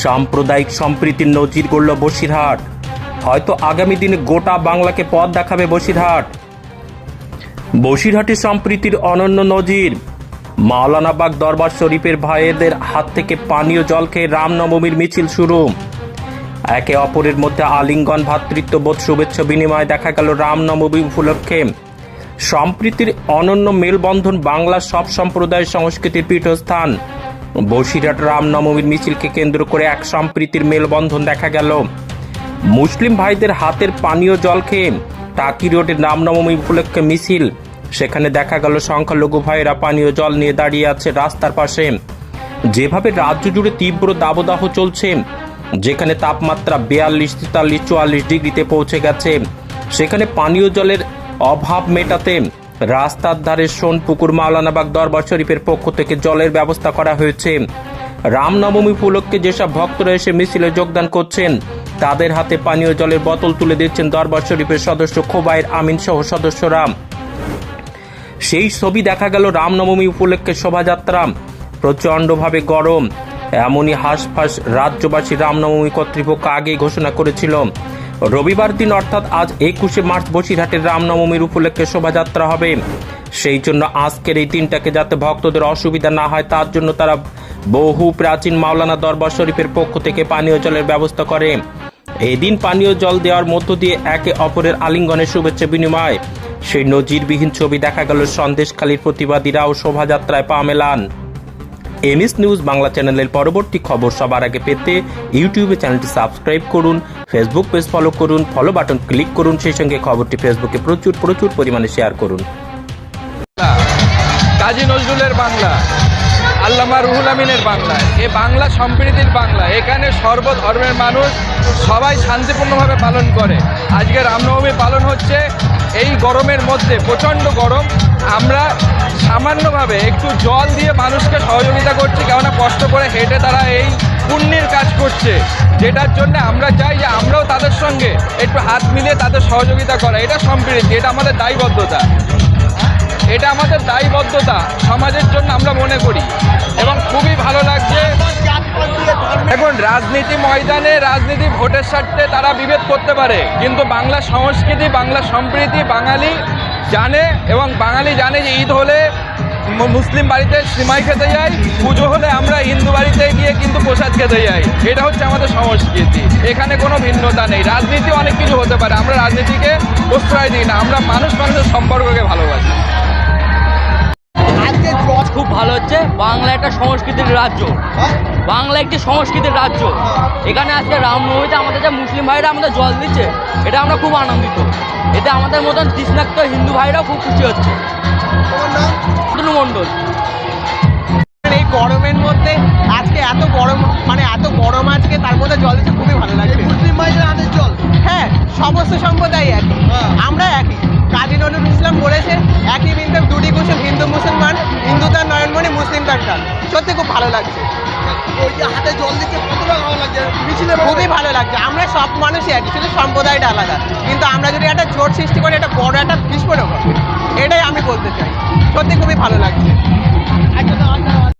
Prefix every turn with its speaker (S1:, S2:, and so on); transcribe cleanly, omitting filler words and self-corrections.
S1: সাম্প্রদায়িক সম্প্রীতির নজির গড়ল বসিরহাট। হয়তো আগামী দিনে গোটা বাংলাকে পথ দেখাবে বসিরহাট। বসিরহাটের সম্প্রীতির অনন্য নজির। মাওলানাবাগ দরবার শরীফের ভাইদের হাত থেকে পানীয় জল খেয়ে রামনবমীর মিছিল শুরু। একে অপরের মধ্যে আলিঙ্গন, ভ্রাতৃত্ববোধ, শুভেচ্ছা বিনিময় দেখা গেল রামনবমী উপলক্ষে। সম্প্রীতির অনন্য মেলবন্ধন বাংলার সব সম্প্রদায়ের সংস্কৃতির পীঠস্থান। বসিরহাট রামনবমীর মিছিলকে কেন্দ্র করে এক সম্প্রীতির মেলবন্ধন দেখা গেল। মুসলিম ভাইদের হাতের পানীয় জল খেয়ে টাকি রোডের রামনবমী উপলক্ষে মিছিল। সেখানে দেখা গেল সংখ্যালঘু ভাইয়েরা পানীয় জল নিয়ে দাঁড়িয়ে আছে রাস্তার পাশে। যেভাবে রাজ্য জুড়ে তীব্র দাবদাহ চলছে, যেখানে তাপমাত্রা 42, 43, 44 ডিগ্রিতে পৌঁছে গেছে, সেখানে পানীয় জলের অভাব মেটাতে রাস্তার ধারে সোনপুকুর মাওলানাবাগ দরবার শরীফের পক্ষ থেকে জলের ব্যবস্থা করা হয়েছে। রামনবমী উপলক্ষে যেসব ভক্তরা এসে মিছিলে যোগদান করছেন, তাদের হাতে পানীয় জলের বোতল তুলে দিচ্ছেন দরবার শরীফের সদস্য খোবায়ের আমিন সহ সদস্যরা। সেই ছবি দেখা গেল রামনবমী উপলক্ষে শোভাযাত্রা। প্রচণ্ডভাবে গরম, এমনই হাঁসফাঁস রাজ্যবাসী রামনবমী কর্তৃপক্ষ আগেই ঘোষণা করেছিল। রবিবার দিন অর্থাৎ আজ 21শে মার্চ বসিরহাটের রামনবমীর উপলক্ষে শোভাযাত্রা হবে। সেই জন্য আজকের এই দিনটাকে যাতে ভক্তদের অসুবিধা না হয়, তার জন্য তারা বহু প্রাচীন মাওলানা দরবার শরীফের পক্ষ থেকে পানীয় জলের ব্যবস্থা করে। এই দিন পানীয় জল দেওয়ার মধ্য দিয়ে একে অপরের আলিঙ্গনের শুভেচ্ছা বিনিময়। সেই নজিরবিহীন ছবি দেখা গেল সন্দেশখালীর প্রতিবাদীরাও শোভাযাত্রায় পা মেলান। এমএস নিউজ বাংলা চ্যানেলের পরবর্তী খবর সবার আগে পেতে ইউটিউবে চ্যানেলটি সাবস্ক্রাইব করুন, ফেসবুক পেজ ফলো করুন, ফলো বাটন ক্লিক করুন, সেই সঙ্গে খবরটি ফেসবুকে প্রচুর পরিমাণে শেয়ার করুন।
S2: কাজী নজরুলের বাংলা, আল্লামা রুহুল আমিনের বাংলা, এ বাংলা সম্প্রীতির বাংলা। এখানে সর্বধর্মের মানুষ সবাই শান্তিপূর্ণভাবে পালন করে। আজকে রামনবমী পালন হচ্ছে এই গরমের মধ্যে, প্রচণ্ড গরম। আমরা সামান্যভাবে একটু জল দিয়ে মানুষকে সহযোগিতা করছি, কেননা কষ্ট করে হেঁটে তারা এই পুণ্যের কাজ করছে, যেটার জন্য আমরা চাই যে আমরাও তাদের সঙ্গে একটু হাত মিলিয়ে তাদের সহযোগিতা করা। এটা সম্প্রীতি, এটা আমাদের দায়বদ্ধতা, এটা আমাদের দায়বদ্ধতা সমাজের জন্য আমরা মনে করি। এবং খুবই ভালো লাগছে। এখন রাজনীতি ময়দানে রাজনীতি ভোটের স্বার্থে তারা বিভেদ করতে পারে, কিন্তু বাংলা সংস্কৃতি, বাংলা সম্প্রীতি বাঙালি জানে। এবং বাঙালি জানে যে ঈদ হলে মুসলিম বাড়িতে সিমাই খেতে যাই, পুজো হলে আমরা হিন্দু বাড়িতে গিয়ে কিন্তু প্রসাদ খেতে যাই। এটা হচ্ছে আমাদের সংস্কৃতি, এখানে কোনো ভিন্নতা নেই। রাজনীতি অনেক কিছু হতে পারে, আমরা রাজনীতিকে প্রশ্রয় দিই না, আমরা মানুষের সম্পর্ককে ভালোবাসি।
S3: খুব ভালো হচ্ছে। বাংলা একটা সংস্কৃতির রাজ্য, বাংলা একটি সংস্কৃতির রাজ্য। এখানে আজকে রামনবমীতে আমাদের যে মুসলিম ভাইরা আমাদের জল দিচ্ছে, এটা আমরা খুব আনন্দিত। এতে আমাদের মতন তৃষ্ণাক্ত হিন্দু ভাইরাও খুব খুশি হচ্ছে। মন্ডল,
S4: এই গরমের মধ্যে আজকে এত গরম, মানে এত গরম আজকে, তার মধ্যে জল দিচ্ছে, খুবই ভালো লাগছে। মুসলিম ভাইদের হাতের জল, হ্যাঁ, সমস্ত সম্প্রদায় একই, আমরা একই। কাজী নজরুল ইসলাম বলেছে, একই বৃন্দে দুটি কুসুম, হিন্দু মুসলমান, হিন্দু তার নয়নমণি, মুসলিম তার প্রাণ। সত্যি খুব ভালো লাগছে। ওই যে হাতে জল দিচ্ছে, কতটা ভালো লাগছে, খুবই ভালো লাগছে। আমরা সব মানুষই একই, শুধু সম্প্রদায়টা আলাদা। কিন্তু আমরা যদি একটা জোট সৃষ্টি করি, একটা বড় একটা বিস্ফোরক হবে, এটাই আমি বলতে চাই। সত্যি খুবই ভালো লাগছে।